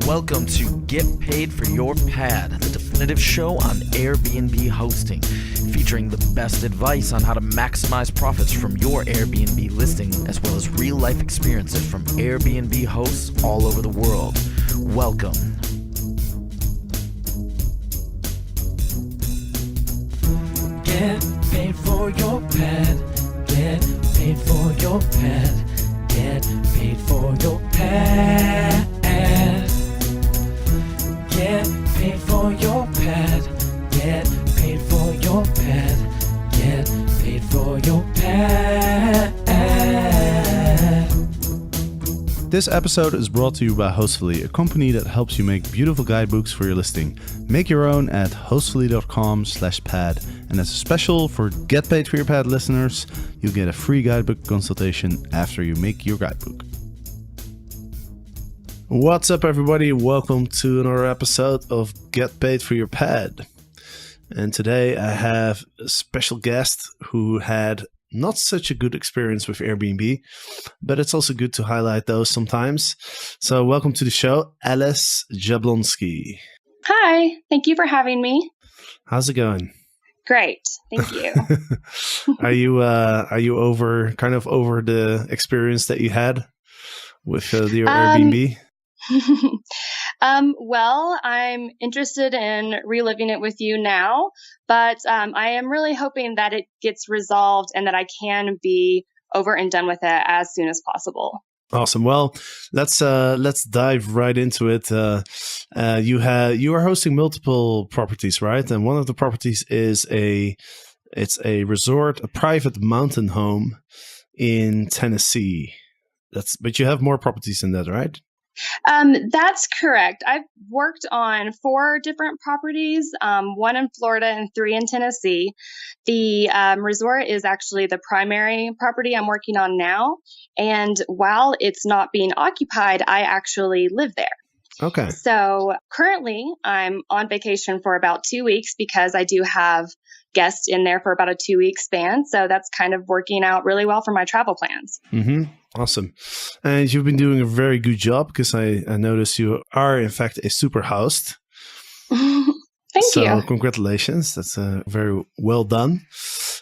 Welcome to Get Paid for Your Pad, the definitive show on Airbnb hosting, featuring the best advice on how to maximize profits from your Airbnb listing, as well as real-life experiences from Airbnb hosts all over the world. Welcome. Get paid for your pad. Get paid for your pad. Get paid for your pad. Get paid for your pad. Get paid for your pad. Get paid for your pad. This episode is brought to you by Hostfully, a company that helps you make beautiful guidebooks for your listing. Make your own at hostfully.com/pad. And as a special for Get Paid for Your Pad listeners, you get a free guidebook consultation after you make your guidebook. What's up, everybody? Welcome to another episode of Get Paid for Your Pad. And today I have a special guest who had not such a good experience with Airbnb, but it's also good to highlight those sometimes. So welcome to the show, Alice Jablonski. Hi, thank you for having me. How's it going? Great, thank you. Are you over the experience that you had with your Airbnb? Well, I'm interested in reliving it with you now, but I am really hoping that it gets resolved and that I can be over and done with it as soon as possible. Awesome. Well, let's dive right into it. You are hosting multiple properties, right? And one of the properties is a resort, a private mountain home in Tennessee. But you have more properties than that, right? That's correct. I've worked on 4 different properties, 1 in Florida and 3 in Tennessee. The resort is actually the primary property I'm working on now. And while it's not being occupied, I actually live there. Okay. So currently I'm on vacation for about 2 weeks because I do have guests in there for about a 2-week span. So that's kind of working out really well for my travel plans. Mm-hmm. Awesome. And you've been doing a very good job because I noticed you are, in fact, a super host. Thank you. So congratulations. That's very well done.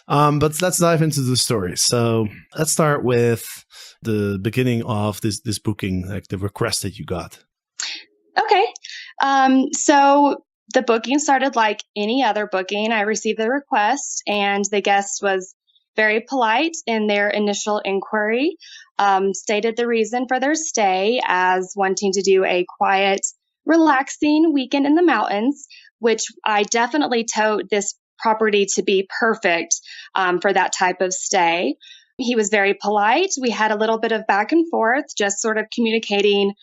But let's dive into the story. So let's start with the beginning of this booking, like the request that you got. Okay. So the booking started like any other booking. I received the request and the guest was very polite in their initial inquiry, stated the reason for their stay as wanting to do a quiet, relaxing weekend in the mountains, which I definitely told this property to be perfect for that type of stay. He was very polite. We had a little bit of back and forth, just sort of communicating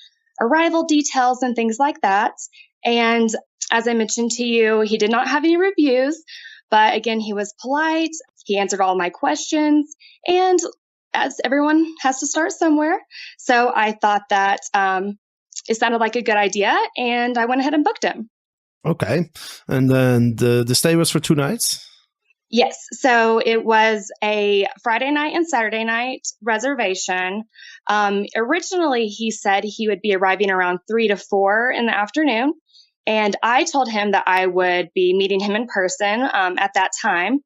arrival details and things like that. And as I mentioned to you, he did not have any reviews, but again, he was polite. He answered all my questions, and as everyone has to start somewhere. So I thought that it sounded like a good idea, and I went ahead and booked him. Okay. And then the stay was for 2 nights? Yes. So it was a Friday night and Saturday night reservation. Originally, he said he would be arriving around 3 to 4 in the afternoon. And I told him that I would be meeting him in person at that time.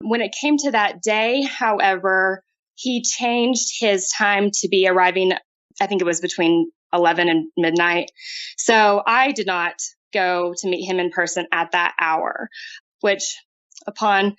When it came to that day, however, he changed his time to be arriving, I think it was between 11 and midnight. So I did not go to meet him in person at that hour, which upon,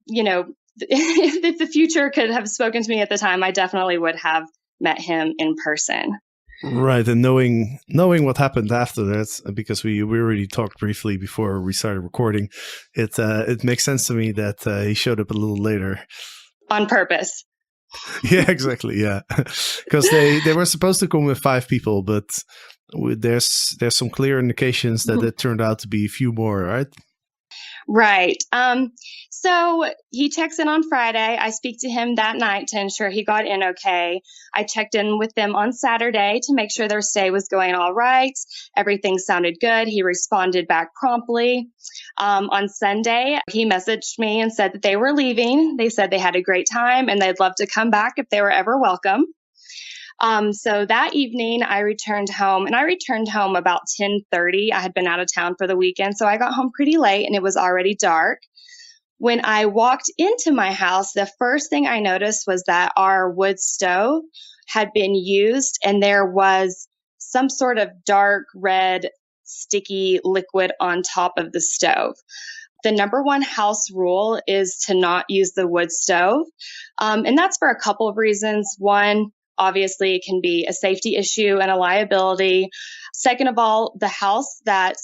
if the future could have spoken to me at the time, I definitely would have met him in person. Right, and knowing what happened after that, because we already talked briefly before we started recording, it makes sense to me that he showed up a little later. On purpose. Yeah, exactly, yeah. Because they were supposed to come with 5 people, but there's some clear indications that it turned out to be a few more, right? Right. So he checks in on Friday. I speak to him that night to ensure he got in okay. I checked in with them on Saturday to make sure their stay was going all right. Everything sounded good. He responded back promptly. On Sunday, he messaged me and said that they were leaving. They said they had a great time and they'd love to come back if they were ever welcome. So that evening I returned home, and I returned home about 10:30. I had been out of town for the weekend, so I got home pretty late and it was already dark. When I walked into my house, the first thing I noticed was that our wood stove had been used and there was some sort of dark red sticky liquid on top of the stove. The number one house rule is to not use the wood stove. And that's for a couple of reasons. One, obviously, it can be a safety issue and a liability. Second of all, the house that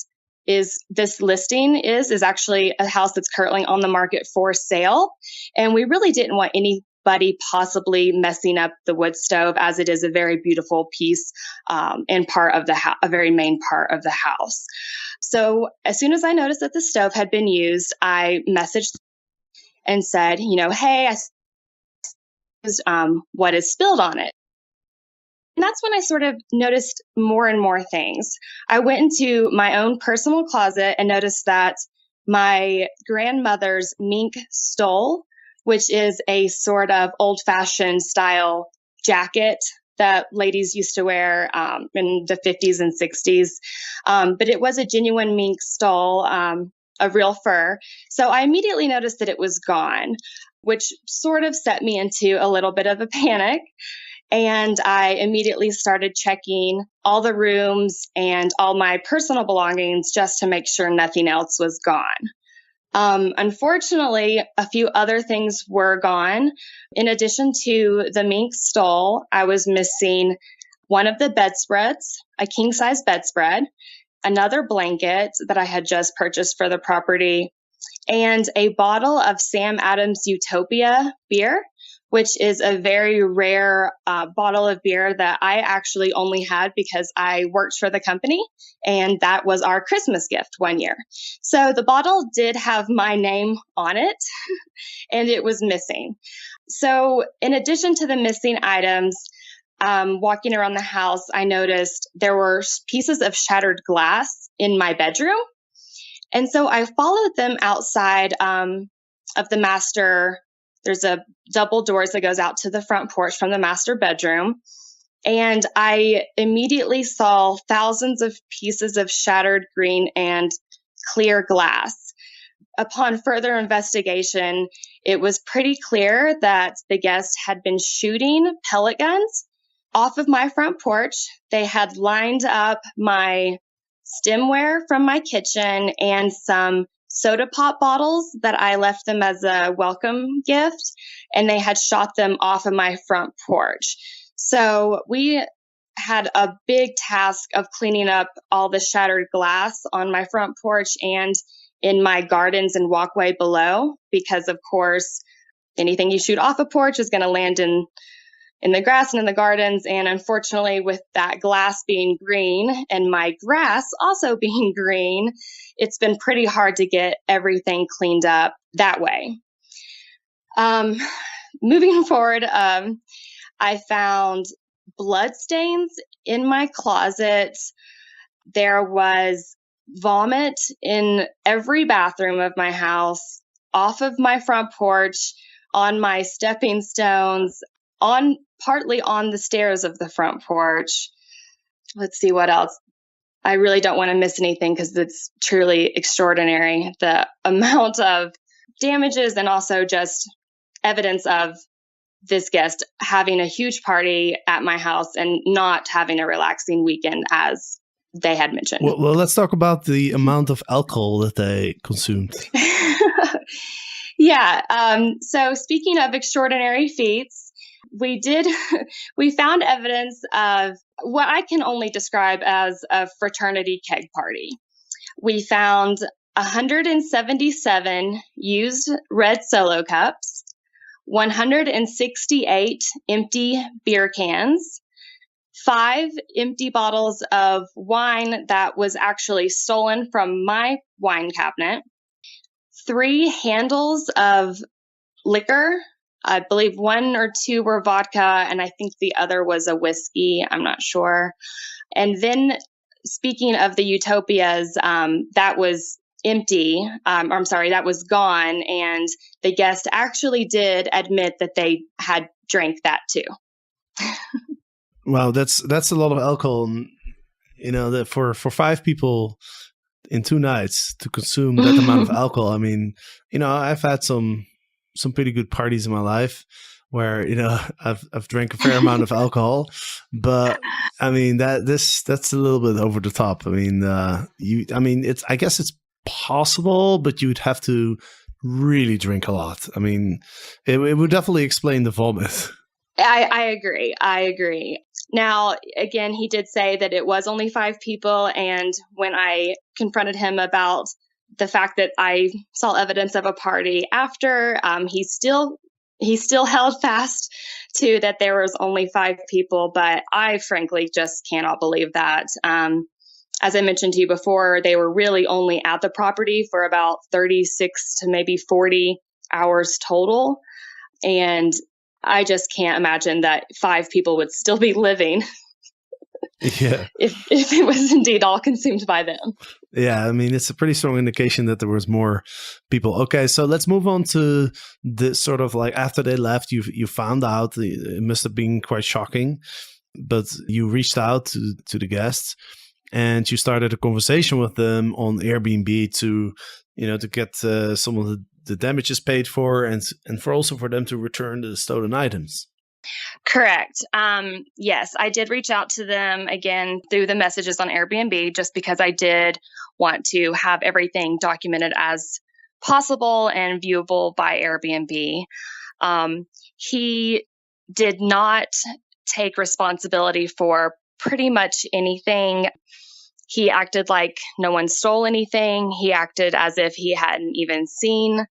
this listing is actually a house that's currently on the market for sale. And we really didn't want anybody possibly messing up the wood stove, as it is a very beautiful piece and part of the a very main part of the house. So as soon as I noticed that the stove had been used, I messaged and said, hey, I used what is spilled on it. And that's when I sort of noticed more and more things. I went into my own personal closet and noticed that my grandmother's mink stole, which is a sort of old-fashioned style jacket that ladies used to wear in the 50s and 60s. But it was a genuine mink stole, of real fur. So I immediately noticed that it was gone, which sort of set me into a little bit of a panic. And I immediately started checking all the rooms and all my personal belongings just to make sure nothing else was gone. Unfortunately, a few other things were gone. In addition to the mink stole, I was missing one of the bedspreads, a king-size bedspread, another blanket that I had just purchased for the property, and a bottle of Sam Adams Utopia beer, which is a very rare bottle of beer that I actually only had because I worked for the company, and that was our Christmas gift one year. So the bottle did have my name on it, and it was missing. So in addition to the missing items, walking around the house, I noticed there were pieces of shattered glass in my bedroom. And so I followed them outside of the master. There's a double doors that goes out to the front porch from the master bedroom. And I immediately saw thousands of pieces of shattered green and clear glass. Upon further investigation, it was pretty clear that the guest had been shooting pellet guns off of my front porch. They had lined up my stemware from my kitchen and some soda pop bottles that I left them as a welcome gift, and they had shot them off of my front porch. So we had a big task of cleaning up all the shattered glass on my front porch and in my gardens and walkway below, because of course, anything you shoot off a porch is going to land in the grass and in the gardens. And unfortunately, with that glass being green and my grass also being green, it's been pretty hard to get everything cleaned up that way. Moving forward, I found blood stains in my closet. There was vomit in every bathroom of my house, off of my front porch, on my stepping stones, partly on the stairs of the front porch. Let's see what else. I really don't want to miss anything because it's truly extraordinary, the amount of damages and also just evidence of this guest having a huge party at my house and not having a relaxing weekend as they had mentioned. Well, let's talk about the amount of alcohol that they consumed. Yeah. So speaking of extraordinary feats, we found evidence of what I can only describe as a fraternity keg party. We found 177 used red Solo cups, 168 empty beer cans, 5 empty bottles of wine that was actually stolen from my wine cabinet, 3 handles of liquor. I believe 1 or 2 were vodka, and I think the other was a whiskey. I'm not sure. And then speaking of the Utopias, that was empty. That was gone. And the guest actually did admit that they had drank that too. Wow, that's a lot of alcohol. And, that for 5 people in 2 nights to consume that amount of alcohol. I mean, I've had some pretty good parties in my life where I've drank a fair amount of alcohol, but I mean that's a little bit over the top. I mean, I guess it's possible, but you'd have to really drink a lot. I mean, it would definitely explain the vomit. I agree. I agree. Now, again, he did say that it was only 5 people. And when I confronted him about the fact that I saw evidence of a party after, he still held fast to that there was only 5 people. But I frankly just cannot believe that. As I mentioned to you before, they were really only at the property for about 36 to maybe 40 hours total. And I just can't imagine that 5 people would still be living Yeah. if it was indeed all consumed by them. Yeah, I mean, it's a pretty strong indication that there was more people. Okay, so let's move on to the sort of like after they left, you found out it must have been quite shocking, but you reached out to the guests and you started a conversation with them on Airbnb to get some of the damages paid for and for them to return the stolen items. Correct. Yes, I did reach out to them again through the messages on Airbnb just because I did want to have everything documented as possible and viewable by Airbnb. He did not take responsibility for pretty much anything. He acted like no one stole anything. He acted as if he hadn't even seen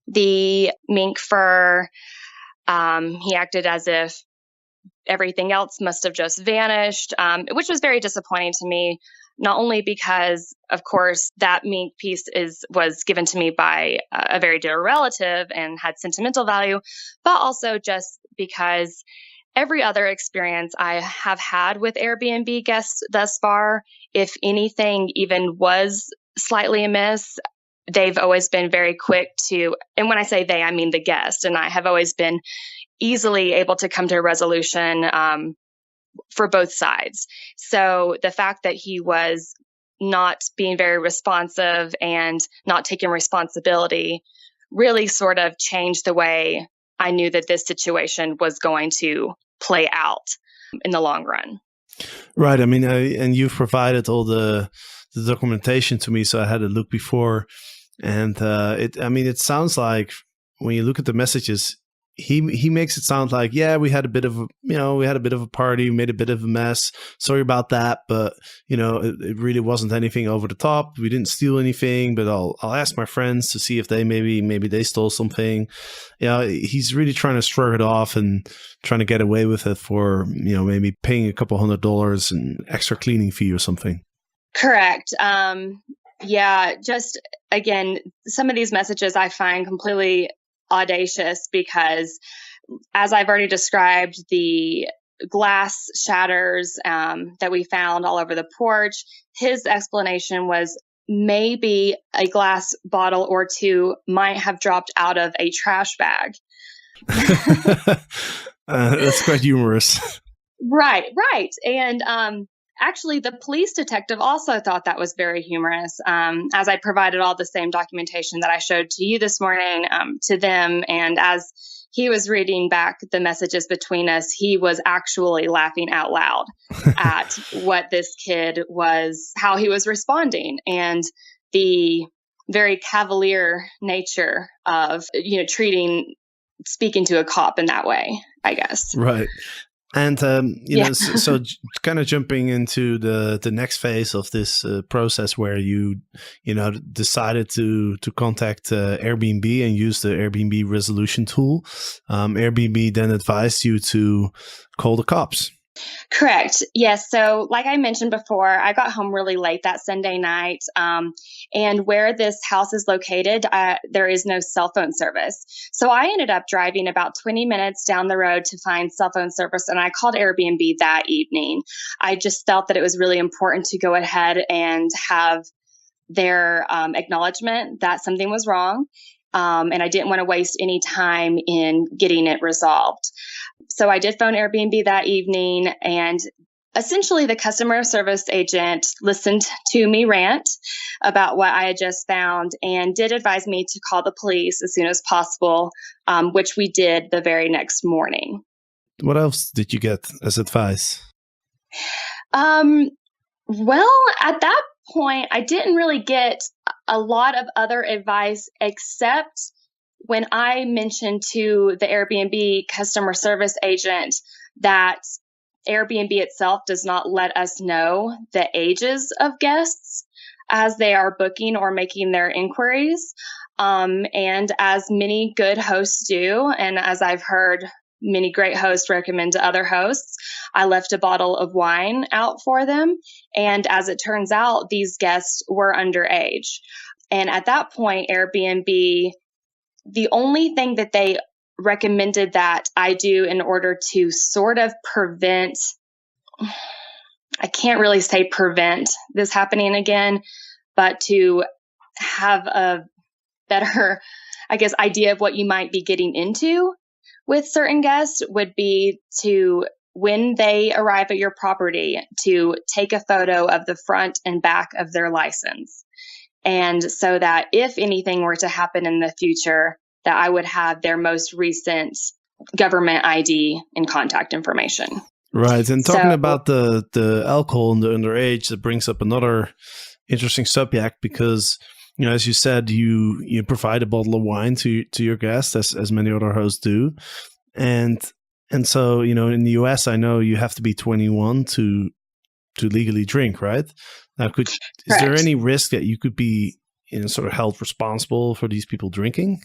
the mink fur. He acted as if everything else must have just vanished, which was very disappointing to me, not only because, of course, that mink piece was given to me by a very dear relative and had sentimental value, but also just because every other experience I have had with Airbnb guests thus far, if anything even was slightly amiss, they've always been very quick to, and when I say they, I mean the guest, and I have always been easily able to come to a resolution for both sides. So the fact that he was not being very responsive and not taking responsibility really sort of changed the way I knew that this situation was going to play out in the long run. Right. I mean, and you've provided all the documentation to me, so I had a look before, and it sounds like when you look at the messages, he makes it sound like, yeah, we had a bit of a party, we made a bit of a mess. Sorry about that, but it really wasn't anything over the top. We didn't steal anything, but I'll ask my friends to see if they maybe they stole something. He's really trying to shrug it off and trying to get away with it for maybe paying a couple $100 and extra cleaning fee or something. Correct. Yeah, just again, some of these messages I find completely audacious because, as I've already described, the glass shatters that we found all over the porch, his explanation was maybe a glass bottle or two might have dropped out of a trash bag. That's quite humorous. Right. And actually, the police detective also thought that was very humorous, as I provided all the same documentation that I showed to you this morning to them. And as he was reading back the messages between us, he was actually laughing out loud at what this kid how he was responding, and the very cavalier nature of, speaking to a cop in that way, I guess. Right. And, so kind of jumping into the next phase of this process where you decided to contact Airbnb and use the Airbnb resolution tool. Airbnb then advised you to call the cops. Correct. Yes. So like I mentioned before, I got home really late that Sunday night. And where this house is located, there is no cell phone service. So I ended up driving about 20 minutes down the road to find cell phone service. And I called Airbnb that evening. I just felt that it was really important to go ahead and have their acknowledgement that something was wrong. and I didn't want to waste any time in getting it resolved. So I did phone Airbnb that evening, and essentially the customer service agent listened to me rant about what I had just found and did advise me to call the police as soon as possible, which we did the very next morning. What else did you get as advice? Well, at that point, I didn't really get a lot of other advice except when I mentioned to the Airbnb customer service agent that Airbnb itself does not let us know the ages of guests as they are booking or making their inquiries. And as many good hosts do, and as I've heard many great hosts recommend to other hosts, I left a bottle of wine out for them. And as it turns out, these guests were underage. And at that point, Airbnb, the only thing that they recommended that I do in order to sort of prevent, I can't really say prevent this happening again, but to have a better, I guess, idea of what you might be getting into with certain guests would be to, when they arrive at your property, to take a photo of the front and back of their license. And so that if anything were to happen in the future, that I would have their most recent government ID and contact information. Right. And talking about the alcohol and the underage, that brings up another interesting subject because, you know, as you said, you provide a bottle of wine to your guests, as many other hosts do. And so, you know, in the US, I know you have to be 21 to legally drink, right? Now, is there any risk that you could be, you know, sort of held responsible for these people drinking?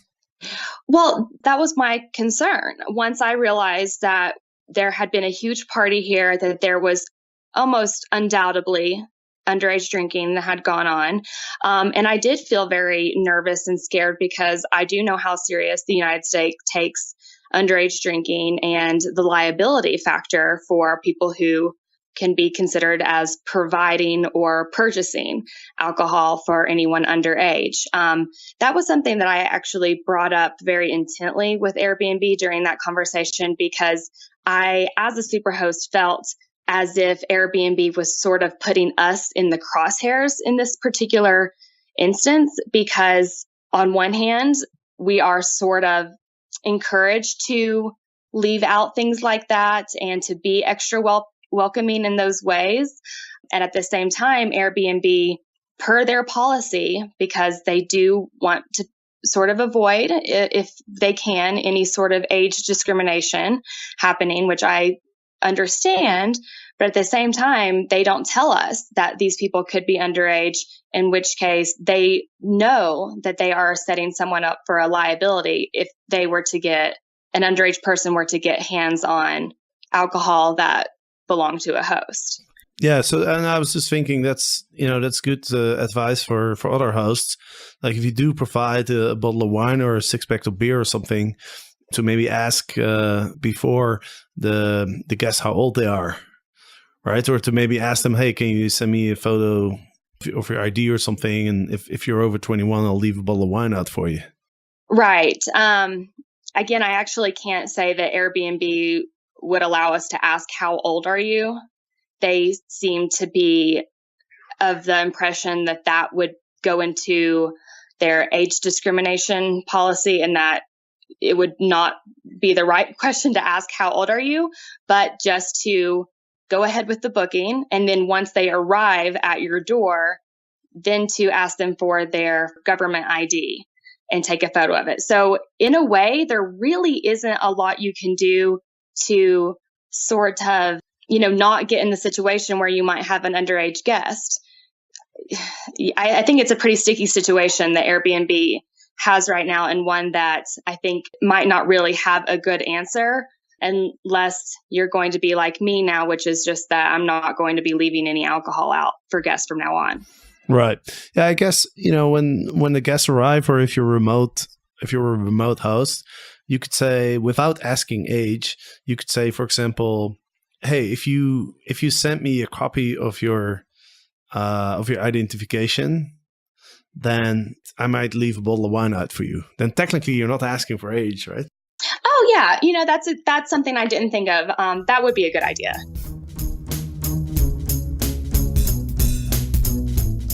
Well, that was my concern. Once I realized that there had been a huge party here, that there was almost undoubtedly underage drinking that had gone on. And I did feel very nervous and scared because I do know how serious the United States takes underage drinking and the liability factor for people who can be considered as providing or purchasing alcohol for anyone underage. That was something that I actually brought up very intently with Airbnb during that conversation because I, as a superhost, felt as if Airbnb was sort of putting us in the crosshairs in this particular instance, because on one hand, we are sort of encouraged to leave out things like that and to be extra welcoming in those ways. And at the same time, Airbnb, per their policy, because they do want to sort of avoid, if they can, any sort of age discrimination happening, which I understand. But at the same time, they don't tell us that these people could be underage, in which case they know that they are setting someone up for a liability if they were to get, an underage person were to get hands on alcohol that belonged to a host. Yeah, so, and I was just thinking that's good advice for other hosts. Like if you do provide a bottle of wine or a 6-pack of beer or something, to maybe ask before the guests how old they are, right? Or to maybe ask them, hey, can you send me a photo of your ID or something? And if you're over 21, I'll leave a bottle of wine out for you. Right. Again, I actually can't say that Airbnb would allow us to ask how old are you. They seem to be of the impression that that would go into their age discrimination policy and that it would not be the right question to ask how old are you, but just to go ahead with the booking. And then once they arrive at your door, then to ask them for their government ID and take a photo of it. So in a way, there really isn't a lot you can do to sort of, not get in the situation where you might have an underage guest. I think it's a pretty sticky situation that Airbnb has right now, and one that I think might not really have a good answer unless you're going to be like me now, which is just that I'm not going to be leaving any alcohol out for guests from now on. Right. Yeah, I guess, when the guests arrive, or if you're a remote host, you could say, without asking age, you could say, for example, hey, if you sent me a copy of your identification, then I might leave a bottle of wine out for you. Then technically you're not asking for age, right? Oh yeah, that's something I didn't think of. That would be a good idea.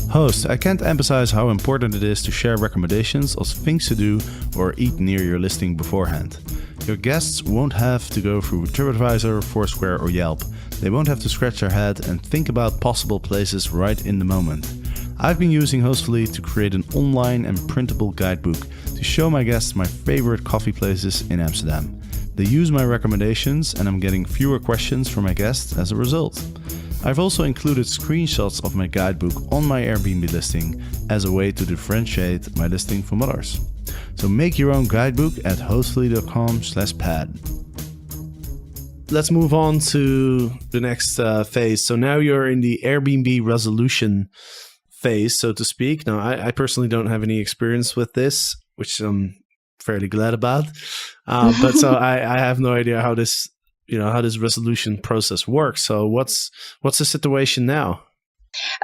Host, I can't emphasize how important it is to share recommendations of things to do or eat near your listing beforehand. Your guests won't have to go through TripAdvisor, Foursquare or Yelp. They won't have to scratch their head and think about possible places right in the moment. I've been using Hostfully to create an online and printable guidebook to show my guests my favorite coffee places in Amsterdam. They use my recommendations and I'm getting fewer questions from my guests as a result. I've also included screenshots of my guidebook on my Airbnb listing as a way to differentiate my listing from others. So make your own guidebook at hostfully.com/pad. Let's move on to the next phase. So now you're in the Airbnb resolution phase, so to speak. Now, I personally don't have any experience with this, which I'm fairly glad about. But so I have no idea how this resolution process works. So what's the situation now?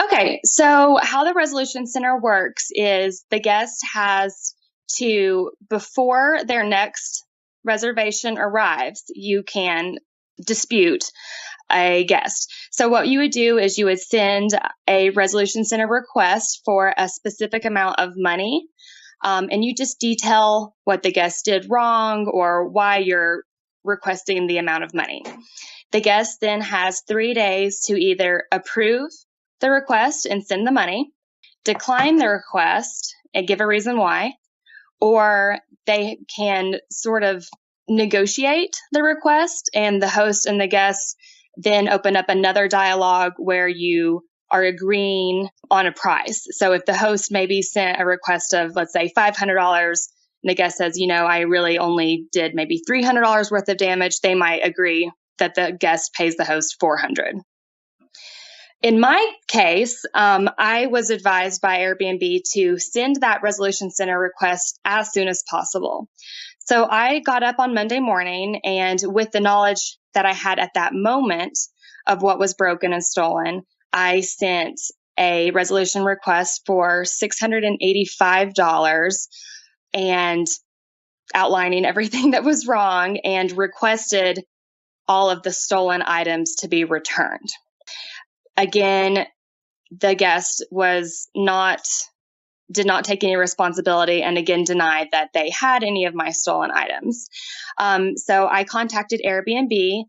Okay, so how the resolution center works is the guest has to, before their next reservation arrives, you can dispute a guest. So what you would do is you would send a resolution center request for a specific amount of money, and you just detail what the guest did wrong or why you're requesting the amount of money. The guest then has 3 days to either approve the request and send the money, decline the request and give a reason why, or they can sort of negotiate the request, and the host and the guest then open up another dialogue where you are agreeing on a price. So if the host maybe sent a request of, let's say, $500, and the guest says, I really only did maybe $300 worth of damage, they might agree that the guest pays the host $400. In my case, I was advised by Airbnb to send that resolution center request as soon as possible. So I got up on Monday morning, and with the knowledge that I had at that moment of what was broken and stolen, I sent a resolution request for $685 and outlining everything that was wrong and requested all of the stolen items to be returned. Again, the guest did not take any responsibility and again denied that they had any of my stolen items. So I contacted Airbnb,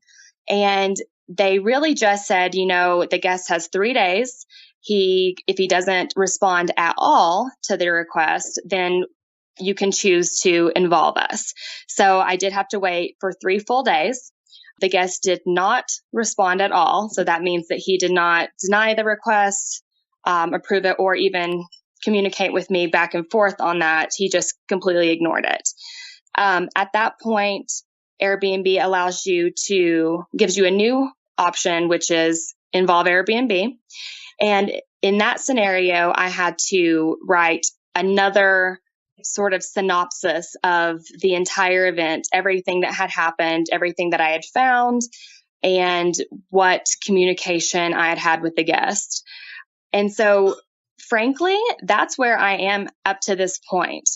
and they really just said, the guest has 3 days. If he doesn't respond at all to the request, then you can choose to involve us. So I did have to wait for 3 full days. The guest did not respond at all. So that means that he did not deny the request, approve it, or even communicate with me back and forth on that. He just completely ignored it. At that point, Airbnb gives you a new option, which is involve Airbnb. And in that scenario, I had to write another sort of synopsis of the entire event, everything that had happened, everything that I had found, and what communication I had had with the guest. And so, frankly, that's where I am up to this point.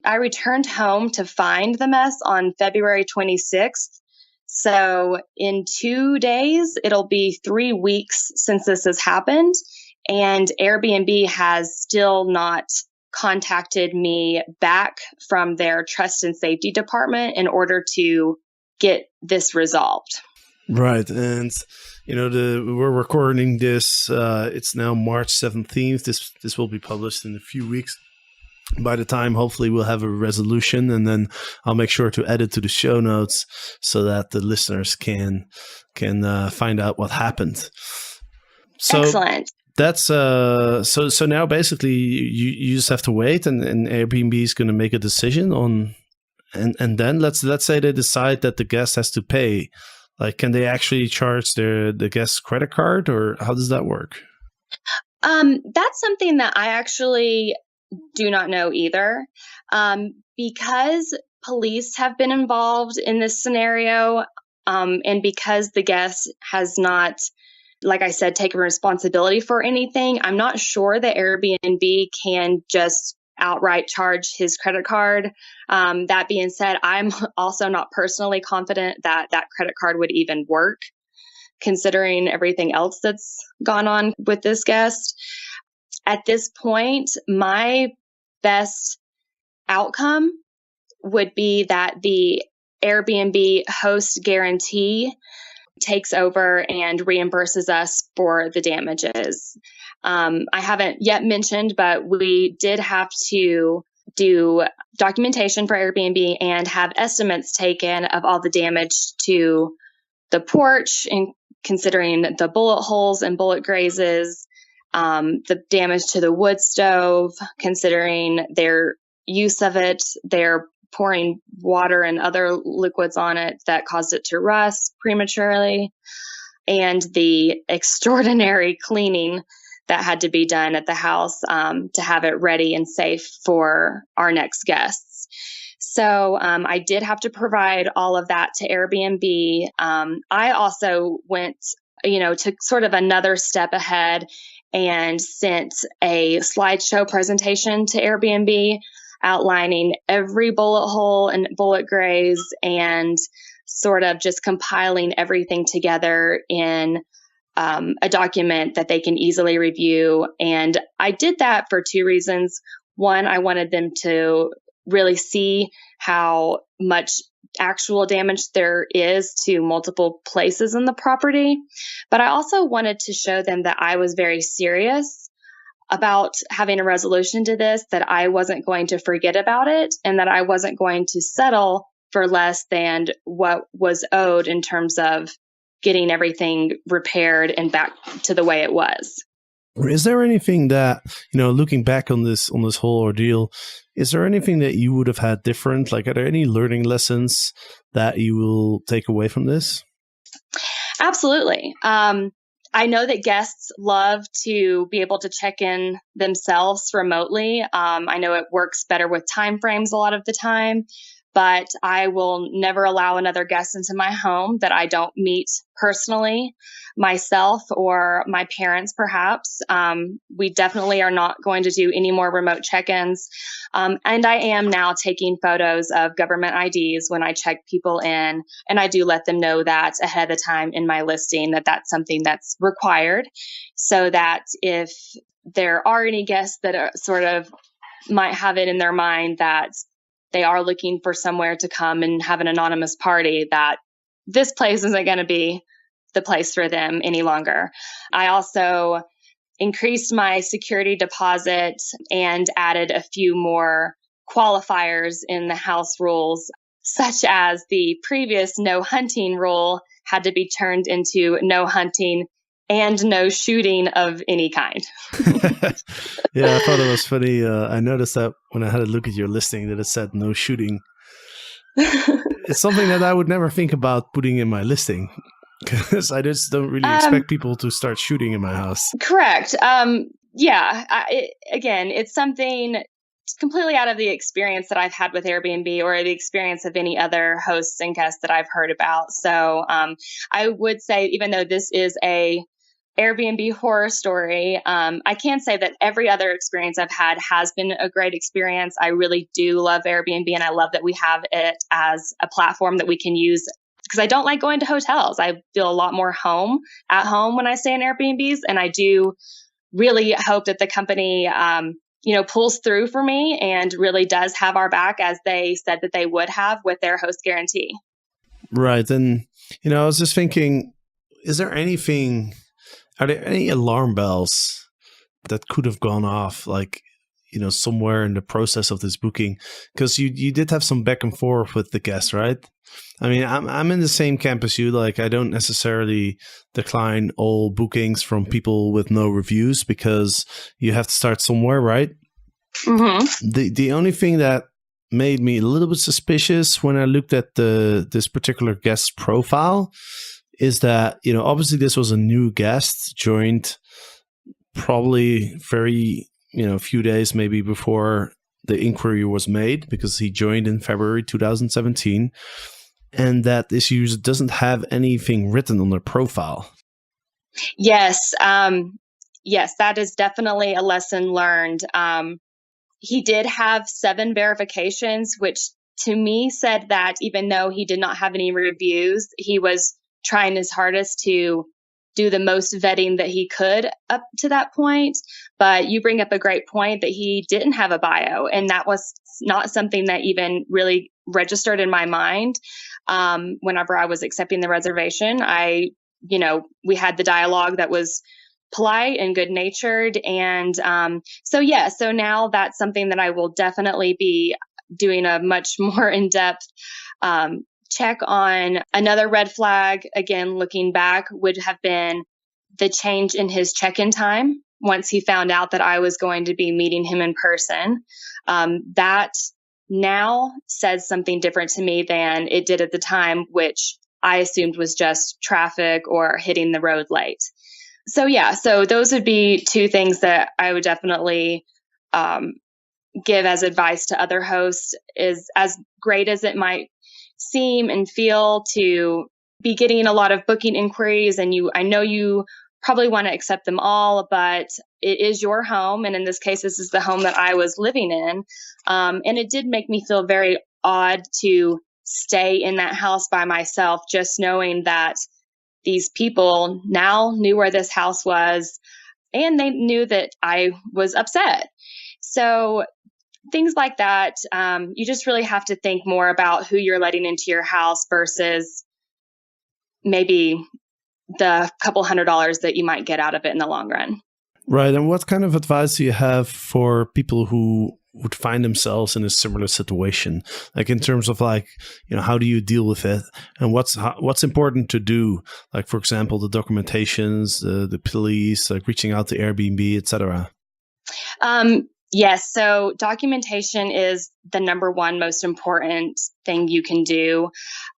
I returned home to find the mess on February 26th. So in 2 days, it'll be 3 weeks since this has happened. And Airbnb has still not contacted me back from their trust and safety department in order to get this resolved. Right. And, we're recording this. It's now March 17th. This will be published in a few weeks. By the time, hopefully, we'll have a resolution, and then I'll make sure to add it to the show notes so that the listeners can find out what happened. So excellent. That's so now basically you just have to wait, and Airbnb is going to make a decision on, and then let's say they decide that the guest has to pay. Like, can they actually charge the guest's credit card, or how does that work? That's something that I actually do not know either. Because police have been involved in this scenario, and because the guest has not like I said, take responsibility for anything. I'm not sure that Airbnb can just outright charge his credit card. That being said, I'm also not personally confident that that credit card would even work, considering everything else that's gone on with this guest. At this point, my best outcome would be that the Airbnb host guarantee takes over and reimburses us for the damages. I haven't yet mentioned, but we did have to do documentation for Airbnb and have estimates taken of all the damage to the porch, and considering the bullet holes and bullet grazes, the damage to the wood stove, considering their use of it, their pouring water and other liquids on it that caused it to rust prematurely, and the extraordinary cleaning that had to be done at the house to have it ready and safe for our next guests. So I did have to provide all of that to Airbnb. I also went, took sort of another step ahead and sent a slideshow presentation to Airbnb outlining every bullet hole and bullet graze and sort of just compiling everything together in a document that they can easily review. And I did that for two reasons. One, I wanted them to really see how much actual damage there is to multiple places in the property. But I also wanted to show them that I was very serious about having a resolution to this, that I wasn't going to forget about it, and that I wasn't going to settle for less than what was owed in terms of getting everything repaired and back to the way it was. Is there anything that, looking back on this whole ordeal, is there anything that you would have had different? Like, are there any learning lessons that you will take away from this? Absolutely. I know that guests love to be able to check in themselves remotely. I know it works better with time frames a lot of the time, but I will never allow another guest into my home that I don't meet personally, myself or my parents, perhaps. We definitely are not going to do any more remote check-ins. And I am now taking photos of government IDs when I check people in, and I do let them know that ahead of time in my listing, that that's something that's required, so that if there are any guests that are sort of might have it in their mind that they are looking for somewhere to come and have an anonymous party, that this place isn't going to be the place for them any longer. I also increased my security deposit and added a few more qualifiers in the house rules, such as the previous no hunting rule had to be turned into no hunting and no shooting of any kind. Yeah, I thought it was funny. I noticed that when I had a look at your listing that it said no shooting. It's something that I would never think about putting in my listing, because I just don't really expect people to start shooting in my house. Correct. It's something completely out of the experience that I've had with Airbnb or the experience of any other hosts and guests that I've heard about. So I would say, even though this is a Airbnb horror story, I can say that every other experience I've had has been a great experience. I really do love Airbnb, and I love that we have it as a platform that we can use, because I don't like going to hotels. I feel a lot more at home when I stay in Airbnbs, and I do really hope that the company pulls through for me and really does have our back, as they said that they would have with their host guarantee. Right. And, I was just thinking, are there any alarm bells that could have gone off, like, somewhere in the process of this booking? Because you did have some back and forth with the guests, right? I mean, I'm in the same camp as you. Like, I don't necessarily decline all bookings from people with no reviews, because you have to start somewhere, right? Mm-hmm. The only thing that made me a little bit suspicious when I looked at this particular guest's profile is that, obviously this was a new guest, joined probably very, few days maybe before the inquiry was made, because he joined in February 2017, and that this user doesn't have anything written on their profile. Yes. Yes, that is definitely a lesson learned. He did have 7 verifications, which to me said that even though he did not have any reviews, he was trying his hardest to do the most vetting that he could up to that point. But you bring up a great point that he didn't have a bio, and that was not something that even really registered in my mind. Whenever I was accepting the reservation, we had the dialogue that was polite and good natured. And so now that's something that I will definitely be doing a much more in depth check on. Another red flag, again, looking back, would have been the change in his check-in time once he found out that I was going to be meeting him in person. That now says something different to me than it did at the time, which I assumed was just traffic or hitting the road late. So those would be 2 things that I would definitely give as advice to other hosts. Is as great as it might seem and feel to be getting a lot of booking inquiries, and I know you probably want to accept them all, but it is your home. And in this case, this is the home that I was living in. And it did make me feel very odd to stay in that house by myself, just knowing that these people now knew where this house was, and they knew that I was upset. So things like that, you just really have to think more about who you're letting into your house versus maybe the couple $100 that you might get out of it in the long run. Right. And what kind of advice do you have for people who would find themselves in a similar situation? Like in terms of how do you deal with it, and what's important to do? Like, for example, the documentations, the police, like reaching out to Airbnb, etc. Yes. So documentation is the number one most important thing you can do.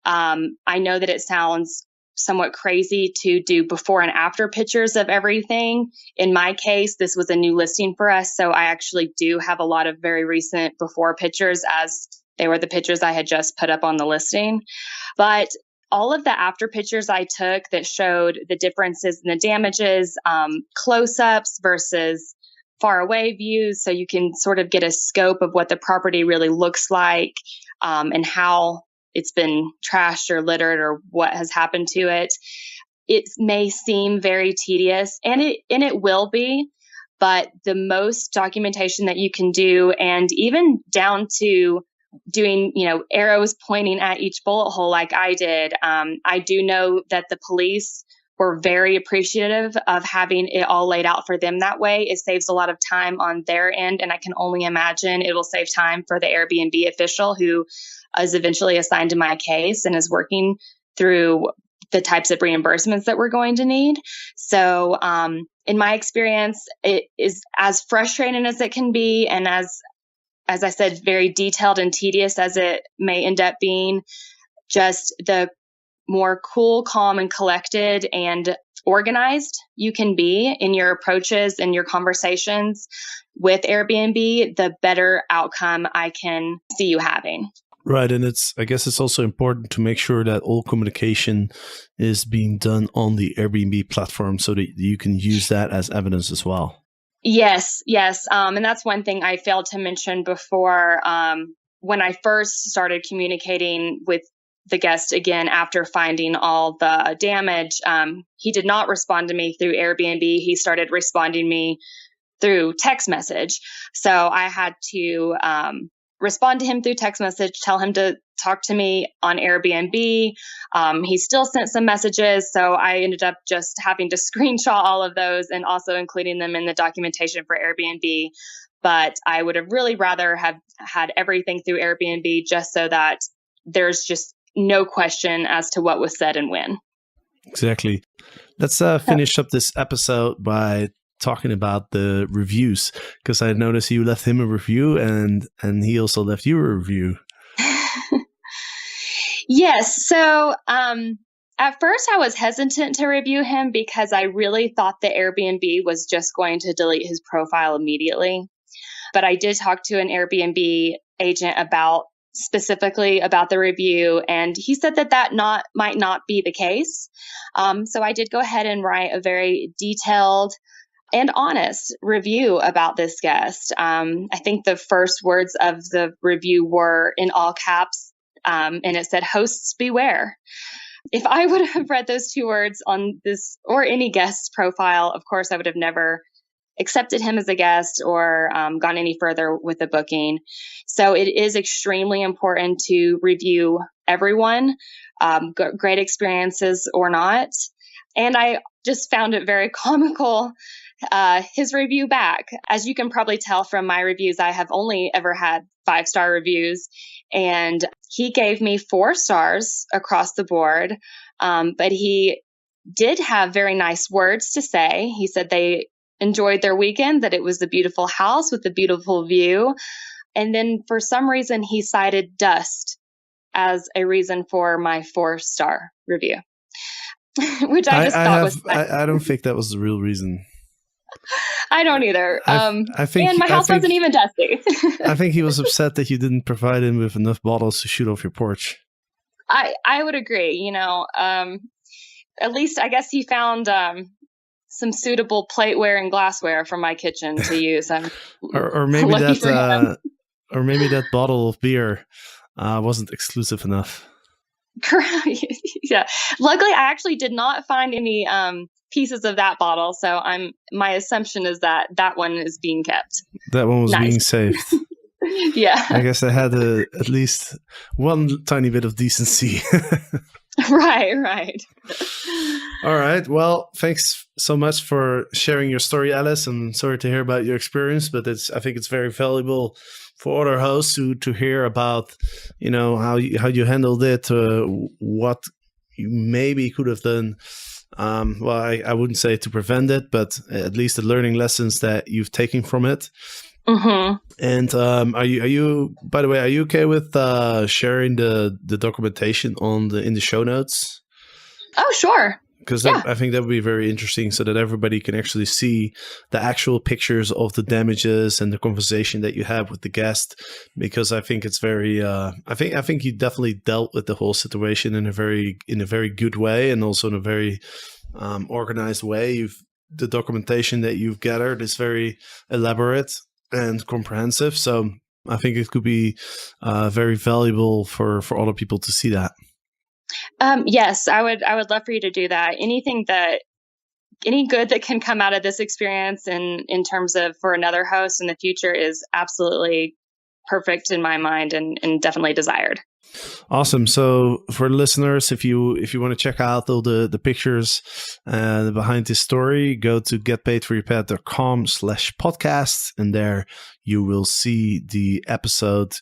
I know that it sounds somewhat crazy to do before and after pictures of everything. In my case, this was a new listing for us, so I actually do have a lot of very recent before pictures, as they were the pictures I had just put up on the listing. But all of the after pictures I took that showed the differences in the damages, close-ups versus far away views, so you can sort of get a scope of what the property really looks like, and how it's been trashed or littered or what has happened to it. It may seem very tedious, and it will be, but the most documentation that you can do, and even down to doing, arrows pointing at each bullet hole like I did. I do know that the police were very appreciative of having it all laid out for them that way. It saves a lot of time on their end, and I can only imagine it will save time for the Airbnb official who is eventually assigned to my case and is working through the types of reimbursements that we're going to need. So in my experience, it is as frustrating as it can be, and as I said, very detailed and tedious as it may end up being. Just the more cool, calm, and collected and organized you can be in your approaches and your conversations with Airbnb, the better outcome I can see you having. Right. And I guess it's also important to make sure that all communication is being done on the Airbnb platform so that you can use that as evidence as well. Yes. And that's one thing I failed to mention before. When I first started communicating with the guest again after finding all the damage, he did not respond to me through Airbnb. He started responding me through text message. So I had to respond to him through text message, tell him to talk to me on Airbnb. He still sent some messages, so I ended up just having to screenshot all of those and also including them in the documentation for Airbnb. But I would have really rather have had everything through Airbnb, just so that there's just no question as to what was said and when. Exactly. Let's finish up this episode by talking about the reviews, because I noticed you left him a review and he also left you a review. Yes. So at first I was hesitant to review him because I really thought the Airbnb was just going to delete his profile immediately. But I did talk to an Airbnb agent about specifically about the review, and he said that might not be the case. So I did go ahead and write a very detailed and honest review about this guest. I think the first words of the review were in all caps, and it said, "Hosts beware." If I would have read those 2 words on this or any guest profile, of course, I would have never accepted him as a guest or gone any further with the booking. So it is extremely important to review everyone, great experiences or not. And I just found it very comical, his review back. As you can probably tell from my reviews, I have only ever had 5-star reviews, and he gave me 4 stars across the board. But he did have very nice words to say. He said they enjoyed their weekend, that it was a beautiful house with a beautiful view. And then for some reason, he cited dust as a reason for my 4-star review, which I just thought was nice. I don't think that was the real reason. I don't either. I think, and my house wasn't even dusty. I think he was upset that you didn't provide him with enough bottles to shoot off your porch. I would agree. At least I guess he found some suitable plateware and glassware from my kitchen to use. or maybe that bottle of beer wasn't exclusive enough. Yeah. Luckily, I actually did not find any pieces of that bottle, so my assumption is that one is being kept. That one was being saved. Yeah. I guess I had at least one tiny bit of decency. Right. All right. Well, thanks so much for sharing your story, Alice. I'm sorry to hear about your experience, but I think it's very valuable for other hosts to hear about, how you handled it, what you maybe could have done. I wouldn't say to prevent it, but at least the learning lessons that you've taken from it. Mm-hmm. And are you? By the way, are you okay with sharing the documentation in the show notes? Oh, sure. Because I think that would be very interesting, so that everybody can actually see the actual pictures of the damages and the conversation that you have with the guest. Because I think it's very, I think you definitely dealt with the whole situation in a very good way, and also in a very organized way. The documentation that you've gathered is very elaborate and comprehensive. So I think it could be very valuable for other people to see that. Yes, I would love for you to do that. Any good that can come out of this experience in terms of for another host in the future is absolutely perfect in my mind and definitely desired. Awesome. So for listeners, if you want to check out all the pictures behind this story, go to getpaidforyourpad.com/podcast, and there you will see the episode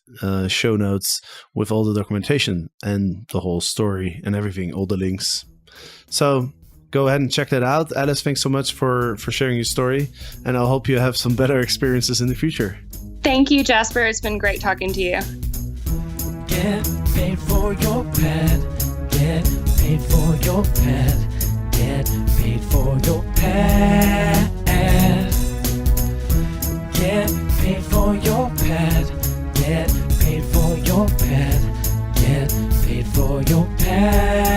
show notes with all the documentation and the whole story and everything, all the links. So go ahead and check that out. Alice, thanks so much for sharing your story, and I hope you have some better experiences in the future. Thank you, Jasper. It's been great talking to you. Get paid for your pad. Get paid for your pad. Get paid for your pad. Get paid for your pad. Get paid for your pad. Get paid for your pad.